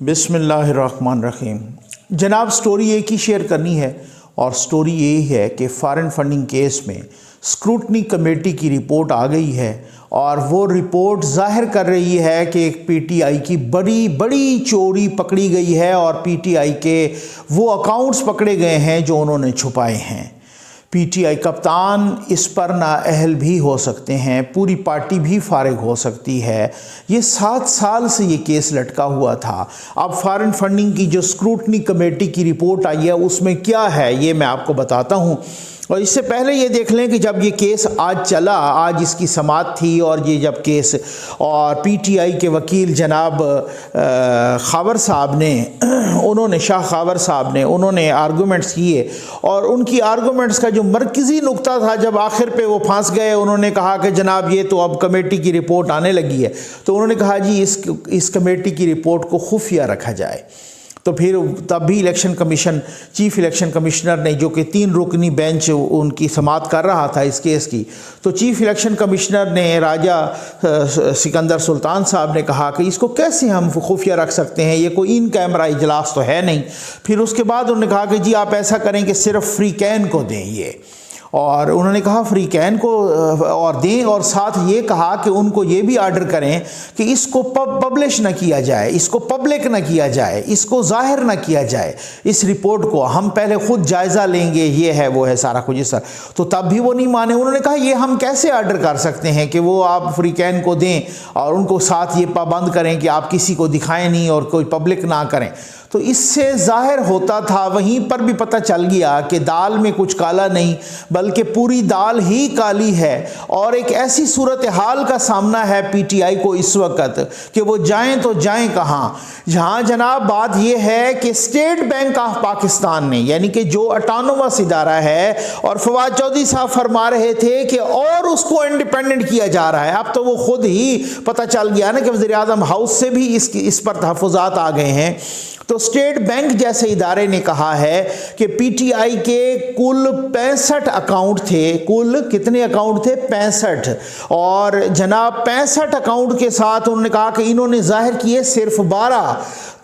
बिस्मिल्लाहिर्रहमानिर्रहीम। जनाब, स्टोरी एक ही शेयर करनी है और स्टोरी ये है कि फॉरेन फंडिंग केस में स्क्रूटनी कमेटी की रिपोर्ट आ गई है और वो रिपोर्ट जाहिर कर रही है कि एक पीटीआई की बड़ी बड़ी चोरी पकड़ी गई है और पीटीआई के वो अकाउंट्स पकड़े गए हैं जो उन्होंने छुपाए हैं। पीटीआई कप्तान इस पर नाअहल भी हो सकते हैं, पूरी पार्टी भी फारिग हो सकती है। ये 7 साल से ये केस लटका हुआ था। अब फॉरेन फंडिंग की जो स्क्रूटनी कमेटी की रिपोर्ट आई है उसमें क्या है ये मैं आपको बताता हूँ। और इससे पहले ये देख लें कि जब ये केस आज चला, आज इसकी समाअत थी और ये जब केस और पीटीआई के वकील जनाब खावर साहब ने उन्होंने शाह खावर साहब ने उन्होंने आर्गूमेंट्स किए और उनकी आर्गूमेंट्स का जो मरकज़ी नुक्ता था, जब आखिर पे वो फंस गए, उन्होंने कहा कि जनाब ये तो अब कमेटी की रिपोर्ट आने लगी है। तो उन्होंने कहा जी इस कमेटी की रिपोर्ट को खुफिया रखा जाए। तो फिर तब भी election commission, chief election commissioner ने, जो कि 3 रुकनी बेंच उनकी समाअत कर रहा था इस केस की, तो चीफ इलेक्शन कमिश्नर ने राजा सिकंदर सुल्तान साहब ने कहा कि इसको कैसे हम खुफिया रख सकते हैं, ये कोई इन कैमरा इजलास तो है नहीं। फिर उसके बाद उन्होंने कहा कि जी आप ऐसा करें कि सिर्फ फ्री कैन को दें ये, और उन्होंने कहा फ्री कैन को और दें, और साथ ये कहा कि उनको ये भी आर्डर करें कि इसको पब्लिश ना किया जाए, इसको पब्लिक ना किया जाए, इसको जाहिर ना किया जाए, इस रिपोर्ट को हम पहले खुद जायज़ा लेंगे, ये है वो है सारा कुछ इस सर। तो तब भी वो नहीं माने। उन्होंने कहा ये हम कैसे आर्डर कर सकते हैं कि वो आप फ्री कैन को दें और उनको साथ ये पाबंद करें कि आप किसी को दिखाएं नहीं और कोई पब्लिक ना करें। तो इससे जाहिर होता था, वहीं पर भी पता चल गया कि दाल में कुछ काला नहीं बल्कि पूरी दाल ही काली है। और एक ऐसी सूरत हाल का सामना है पीटीआई को इस वक्त कि वो जाएं तो जाएं कहाँ। जहाँ जनाब बात यह है कि स्टेट बैंक ऑफ पाकिस्तान ने, यानी कि जो ऑटोनोमस इदारा है, और फवाद चौधरी साहब फरमा रहे थे कि और उसको इंडिपेंडेंट किया जा रहा है। अब तो वो खुद ही पता चल गया ना कि वज़ीर आज़म हाउस से भी इस पर तहफ़्फ़ुज़ात आ गए हैं। तो स्टेट बैंक जैसे इदारे ने कहा है कि पीटीआई के कुल 65 अकाउंट थे। कुल कितने अकाउंट थे? 65। और जनाब 65 अकाउंट के साथ उन्होंने कहा कि इन्होंने जाहिर किए सिर्फ 12,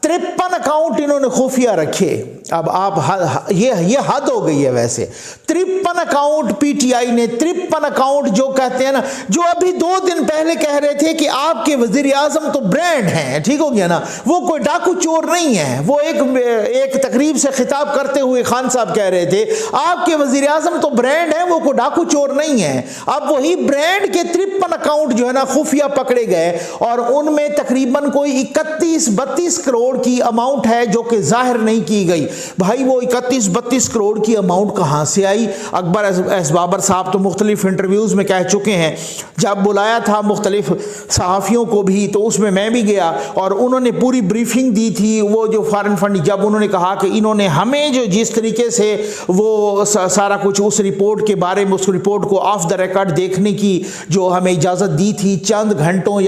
53 अकाउंट इन्होंने खुफिया रखे। अब आप ये हद हो गई है। वैसे 53 अकाउंट पीटीआई ने, 53 अकाउंट जो कहते हैं ना, जो अभी 2 दिन पहले कह रहे थे कि आपके वजीर आजम तो ब्रांड हैं, ठीक हो गया ना, वो कोई डाकू चोर नहीं है। वो एक तकरीब से खिताब करते हुए खान साहब कह रहे थे आपके वजीर आजम तो ब्रांड है, वो कोई डाकू चोर नहीं है। अब वही ब्रांड के 53 अकाउंट जो है ना खुफिया पकड़े गए और उनमें तकरीबन कोई 31-32 करोड़ की अमाउंट है जो कि जाहिर नहीं की गई। भाई वो 31-32 करोड़ की अमाउंट कहाँ से आई? अकबर एस बाबर साहब तो मुख्तलिफ इंटरव्यूज़ में कह चुके हैं, जब बुलाया था मुख्तलिफ सहाफ़ियों को भी, तो उसमें मैं भी गया और उन्होंने पूरी ब्रीफिंग दी थी। वो जो फॉरेन फंड, जब उन्होंने कहा कि इन्होंने हमें जो जिस तरीके से वो सारा कुछ उस रिपोर्ट के बारे में, उस रिपोर्ट को ऑफ द रिकॉर्ड देखने की जो हमें इजाज़त दी थी चंद घंटों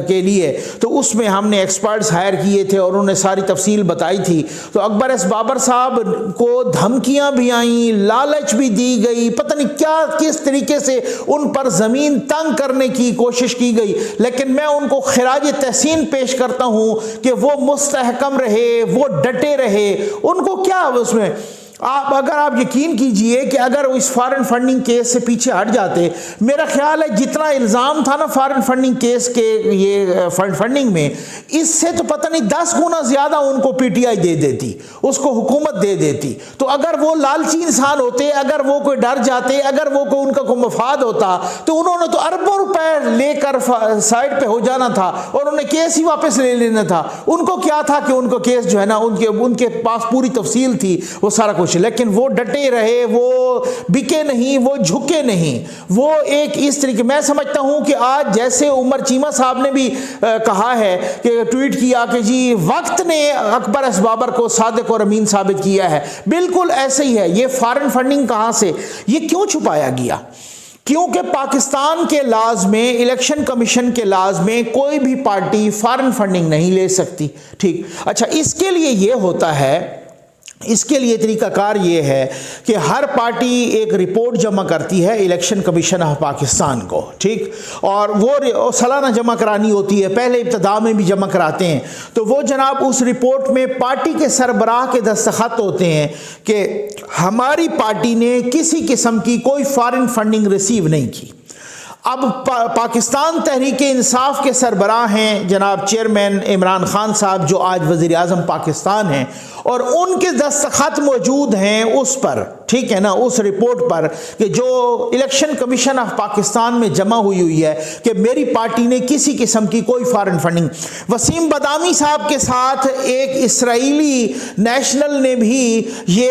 के लिए, तो उसमें हमने एक्सपर्ट्स हायर किए थे और उन्होंने सारी तफसील बताई थी। तो अकबर एस बाबर साहब को धमकियां भी आई, लालच भी दी गई, पता नहीं क्या किस तरीके से उन पर जमीन तंग करने की कोशिश की गई। लेकिन मैं उनको खिराज तहसीन पेश करता हूं कि वो मुस्तहकम रहे, वो डटे रहे। उनको क्या उसमें अगर आप यकीन कीजिए कि अगर इस फॉरेन फंडिंग केस से पीछे हट जाते, मेरा ख्याल है जितना इल्ज़ाम था ना फॉरेन फंडिंग केस के ये फंडिंग में, इससे तो पता नहीं 10 गुना ज़्यादा उनको पीटीआई दे देती, उसको हुकूमत दे देती। तो अगर वो लालची इंसान होते, अगर वो कोई डर जाते, अगर वो कोई उनका कोई मफाद होता, तो उन्होंने तो अरबों रुपए लेकर साइड पे हो जाना था और उन्होंने केस ही वापस ले लेना था। उनको क्या था कि उनको केस जो है ना, उनके पास पूरी तफसील थी, वो सारा कुछ। लेकिन वो डटे रहे, वो बिके नहीं, वो झुके नहीं। वो एक इस तरीके, मैं समझता हूं कि आज जैसे उमर चीमा साहब ने भी कहा है कि ट्वीट किया कि जी वक्त ने अकबर एस बाबर को सादिक और अमीन साबित किया है, बिल्कुल ऐसे ही है। ये फॉरेन फंडिंग कहां से, ये क्यों छुपाया गया? क्योंकि पाकिस्तान के लाज में, इलेक्शन कमीशन के लाज में कोई भी पार्टी फॉरेन फंडिंग नहीं ले सकती। ठीक, अच्छा, इसके लिए ये होता है इसके लिए तरीकाकार ये है कि हर पार्टी एक रिपोर्ट जमा करती है इलेक्शन कमीशन ऑफ पाकिस्तान को, ठीक, और वो सालाना जमा करानी होती है, पहले इब्तदा में भी जमा कराते हैं। तो वो जनाब उस रिपोर्ट में पार्टी के सरबराह के दस्तखत होते हैं कि हमारी पार्टी ने किसी किस्म की कोई फॉरेन फंडिंग रिसीव नहीं की। अब पाकिस्तान तहरीक इंसाफ के सरबराह हैं जनाब चेयरमैन इमरान खान साहब, जो आज वज़ीर आज़म पाकिस्तान हैं, और उनके दस्तखत मौजूद हैं उस पर, ठीक है ना, उस रिपोर्ट पर कि जो इलेक्शन कमीशन ऑफ पाकिस्तान में जमा हुई है कि मेरी पार्टी ने किसी किस्म की कोई फॉरेन फंडिंग। वसीम बदामी साहब के साथ एक इसराइली नेशनल ने भी ये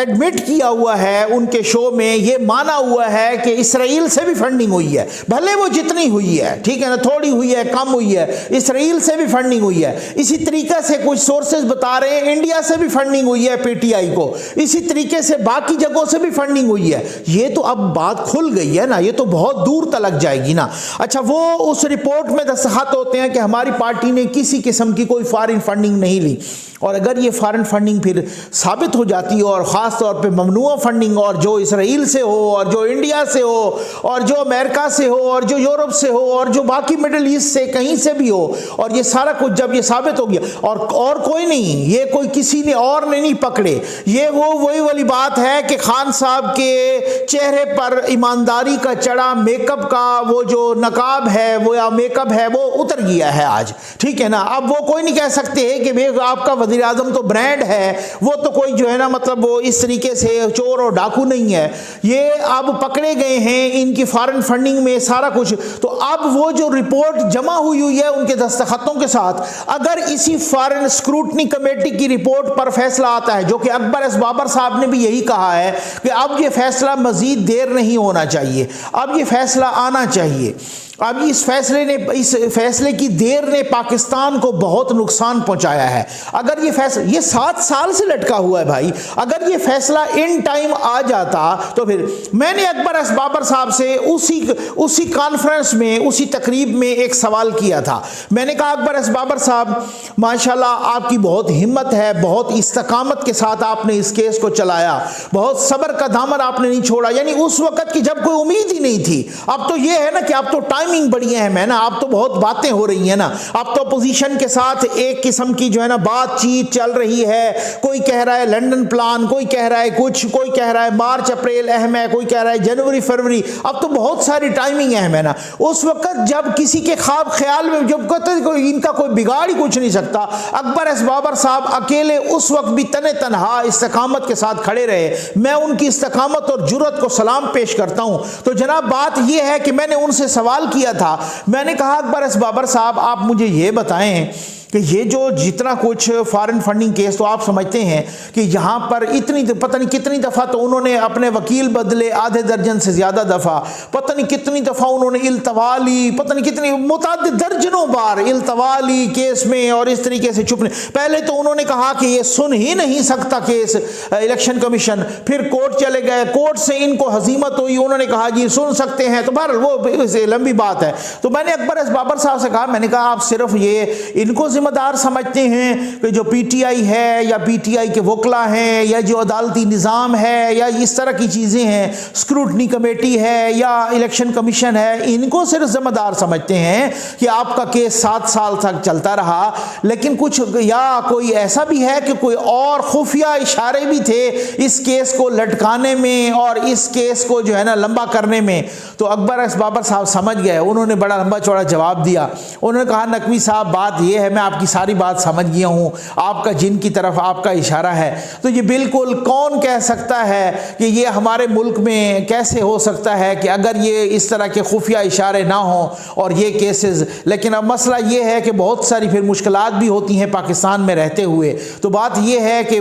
एडमिट किया हुआ है, उनके शो में ये माना हुआ है कि इसराइल से भी फंडिंग हुई है, भले वो जितनी हुई है, ठीक है ना, थोड़ी हुई है, कम हुई है, इसराइल से भी फंडिंग हुई है। इसी तरीके से कुछ सोर्सेज बता रहे हैं इंडिया से भी फंडिंग हुई है पीटीआई को, इसी तरीके से बाकी जगहों से भी फंडिंग हुई है। ये तो अब बात खुल गई है ना, ये तो बहुत दूर तक जाएगी ना। अच्छा, वो उस रिपोर्ट में दस्तखत होते हैं कि हमारी पार्टी ने किसी किस्म की कोई फॉरेन फंडिंग नहीं ली, और अगर ये फॉरेन फंडिंग फिर साबित हो जाती है, और ख़ास तौर पे ममनुआ फंडिंग, और जो इसराइल से हो, और जो इंडिया से हो, और जो अमेरिका से हो, और जो यूरोप से हो, और जो बाकी मिडिल ईस्ट से कहीं से भी हो, और ये सारा कुछ जब ये साबित हो गया, और कोई नहीं, ये कोई किसी ने और नहीं पकड़े, ये वो वही वाली बात है कि खान साहब के चेहरे पर ईमानदारी का चढ़ा मेकअप का वो जो नकाब है, वो या मेकअप है, वो उतर गया है आज, ठीक है ना। अब वो कोई नहीं कह सकते कि भाई आपका वज़ीर आज़म तो ब्रांड है, वो तो कोई जो है ना, मतलब वो इस तरीके से चोर और डाकू नहीं है। ये अब पकड़े गए हैं इनकी फॉरेन फंडिंग में सारा कुछ। तो अब वो जो रिपोर्ट जमा हुई है उनके दस्तखतों के साथ, अगर इसी फॉरेन स्क्रूटनी कमेटी की रिपोर्ट पर फैसला आता है, जो कि अकबर एस बाबर साहब ने भी यही कहा है कि अब ये फैसला मजीद देर नहीं होना चाहिए, अब ये फैसला आना चाहिए। अब इस फैसले की देर ने पाकिस्तान को बहुत नुकसान पहुंचाया है। अगर ये फैसला, ये 7 साल से लटका हुआ है भाई, अगर ये फैसला इन टाइम आ जाता तो फिर मैंने अकबर एस बाबर साहब से उसी कॉन्फ्रेंस में, उसी तकरीब में एक सवाल किया था। मैंने कहा अकबर एस बाबर साहब, माशाल्लाह आपकी बहुत हिम्मत है, बहुत इस्तकामत के साथ आपने इस केस को चलाया, बहुत सब्र का दामन आपने नहीं छोड़ा, यानी उस वक्त की जब कोई उम्मीद ही नहीं थी। अब तो ये है ना कि अब तो टाइमिंग बढ़िया है ना, अब तो बहुत बातें हो रही हैं ना, अब तो अपोजिशन के साथ एक किस्म की जो है ना बातचीत चल रही है। कोई कह रहा है लंदन प्लान, कोई कह रहा है कुछ, कोई कह रहा है मार्च अप्रैल अहम है, कोई कह रहा है जनवरी फरवरी, अब तो बहुत सारी टाइमिंग अहम है ना। उस वक्त जब किसी के ख्वाब ख्याल में जब कोई इनका कोई बिगाड़ ही कुछ नहीं सकता, अकबर एस बाबर साहब अकेले उस वक्त भी तने तनहा इस्तकामत के साथ खड़े रहे। मैं उनकी इस्तकामत और जुर्रत को सलाम पेश करता हूं। तो जनाब बात यह है कि मैंने उनसे सवाल किया था, मैंने कहा अकबर एस बाबर साहब आप मुझे ये बताएं कि ये जो जितना कुछ फॉरेन फंडिंग केस, तो आप समझते हैं कि यहाँ पर इतनी पता नहीं कितनी दफ़ा तो उन्होंने अपने वकील बदले, आधे दर्जन से ज़्यादा दफ़ा, पता नहीं कितनी दफ़ा उन्होंने इल्तवा ली, पता नहीं कितनी मुतादिद दर्जनों बार इल्तवा ली केस में, और इस तरीके से चुपने। पहले तो उन्होंने कहा कि ये सुन ही नहीं सकता केस इलेक्शन कमीशन, फिर कोर्ट चले गए, कोर्ट से इनको हजीमत हुई, उन्होंने कहा जी सुन सकते हैं। तो बहरहाल वो लंबी बात है। तो मैंने अकबर एस बाबर साहब से कहा, मैंने कहा आप सिर्फ ये इनको जिम्मेदार समझते हैं कि जो पीटीआई है या पीटीआई के वकला हैं या जो अदालती निज़ाम है या इस तरह की चीज़ें हैं, स्क्रूटनी कमेटी है या इलेक्शन कमीशन है, इनको सिर्फ जिम्मेदार समझते हैं कि आपका केस 7 साल तक चलता रहा। लेकिन कुछ या कोई ऐसा भी है कि कोई और खुफिया इशारे भी थे इस केस को लटकाने में और इस केस को जो है ना लंबा करने में। तो अकबर एस बाबर साहब समझ गए, उन्होंने बड़ा लंबा चौड़ा जवाब दिया। उन्होंने कहा नकवी साहब बात यह है, मैं आपकी सारी बात समझ गया हूँ, आपका जिन की तरफ आपका इशारा है। तो ये बिल्कुल कौन कह सकता है कि ये हमारे मुल्क में कैसे हो सकता है कि अगर ये इस तरह के खुफिया इशारे ना हों और ये केसेस। लेकिन अब मसला ये है कि बहुत सारी फिर मुश्किलात भी होती हैं पाकिस्तान में रहते हुए। तो बात ये है कि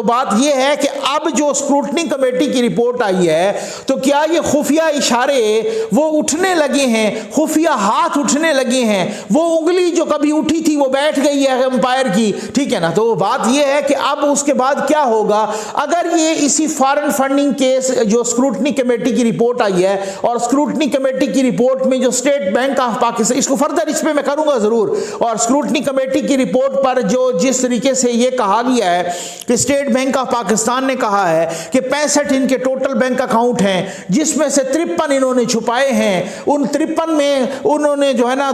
बात ये है कि अब जो स्क्रूटनी कमेटी की रिपोर्ट आई है, तो क्या ये खुफिया इशारे वो उठने लगे हैं, खुफिया हाथ उठने लगे हैं, वो उंगली जो कभी उठी थी वो बैठ गई है एम्पायर की, ठीक है ना। तो बात ये है कि अब उसके बाद क्या होगा अगर ये इसी फॉरेन फंडिंग केस जो स्क्रूटनी कमेटी की रिपोर्ट आई है, और स्क्रूटनी कमेटी की रिपोर्ट में जो स्टेट बैंक ऑफ पाकिस्तान, इसको फर्दर इस पे मैं करूंगा जरूर, और स्क्रूटनी कमेटी की रिपोर्ट पर जो जिस तरीके से ये कहा गया है कि स्टेट बैंक ऑफ पाकिस्तान ने कहा है कि 65 इनके टोटल बैंक अकाउंट हैं, जिसमें से 53 इन्होंने छुपाए हैं। उन 53 में उन्होंने जो है ना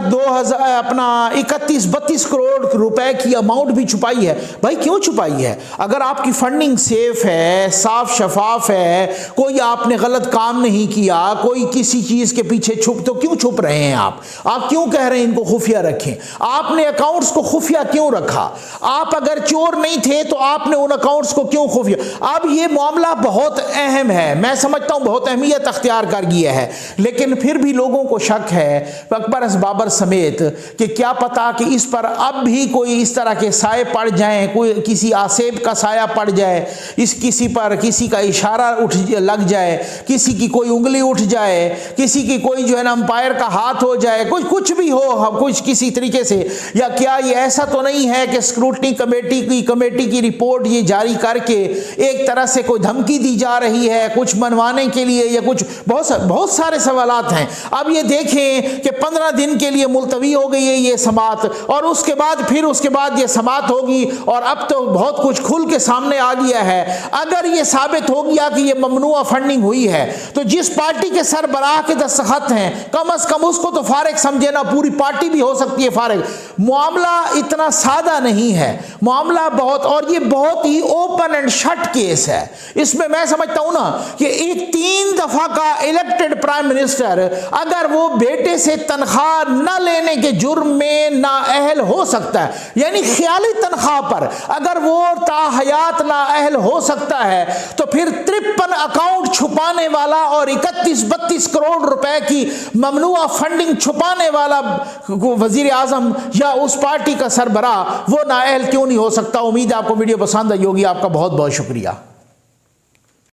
31-32 करोड़ रुपए की अमाउंट भी छुपाई है। भाई क्यों छुपाई है? अगर आपकी फंडिंग सेफ है, साफ शफाफ है, कोई आपने गलत काम नहीं किया, कोई किसी चीज के पीछे तो क्यों छुप रहे हैं आप क्यों कह रहे हैं इनको खुफिया रखें? आपने अकाउंट्स को खुफिया क्यों रखा? आप अगर चोर नहीं थे तो आपने उन अकाउंट्स को क्यों खुफिया? अब ये मामला बहुत अहम है, मैं समझता हूं बहुत अहमियत अख्तियार कर गया है, लेकिन फिर भी लोगों को शक है अकबर बाबर समेत कि क्या पता कि इस पर अब भी कोई इस तरह के साए पड़ जाएं, कोई किसी आसेब का साया पड़ जाए, इस किसी पर किसी का इशारा लग जाए, किसी की कोई उंगली उठ जाए, किसी की कोई जो है ना अंपायर का हाथ हो जाए, कुछ भी हो कुछ किसी तरीके से। या क्या ये ऐसा तो नहीं है कि स्क्रूटनी कमेटी की रिपोर्ट ये जारी करके एक तरह से कोई धमकी दी जा रही है कुछ मनवाने के लिए, या कुछ बहुत सारे सवालात हैं। अब ये देखें कि 15 दिन के लिए मुलतवी हो गई है ये समात, और उसके बाद ये समात होगी, और अब तो बहुत कुछ खुल के सामने आ गया है। अगर ये साबित हो गया कि ये ममनुआ फंडिंग हुई है, तो जिस पार्टी के सरबराह के दस्तखत हैं कम से कम उसको तो फारिग समझे ना, पूरी पार्टी भी हो सकती है फारिग। मामला इतना सादा नहीं है, मामला और ये बहुत ही ओपन एंड शट केस है। इसमें मैं समझता हूं ना कि एक 3 दफा का इलेक्टेड प्राइम मिनिस्टर अगर वो बेटे से तनख्वाह न लेने के जुर्म में नाअहल हो सकता है, यानी ख्याली तनख्वाह पर अगर वो ताहयात नाअहल हो सकता है, तो फिर 53 अकाउंट छुपाने वाला और 31-32 करोड़ रुपए की ममनुआ फंडिंग छुपाने वाला वजीर आजम या उस पार्टी का सरबराह वो नाअहल क्यों नहीं हो सकता? उम्मीद है आपको वीडियो पसंद आई होगी। आपका बहुत बहुत शुक्रिया।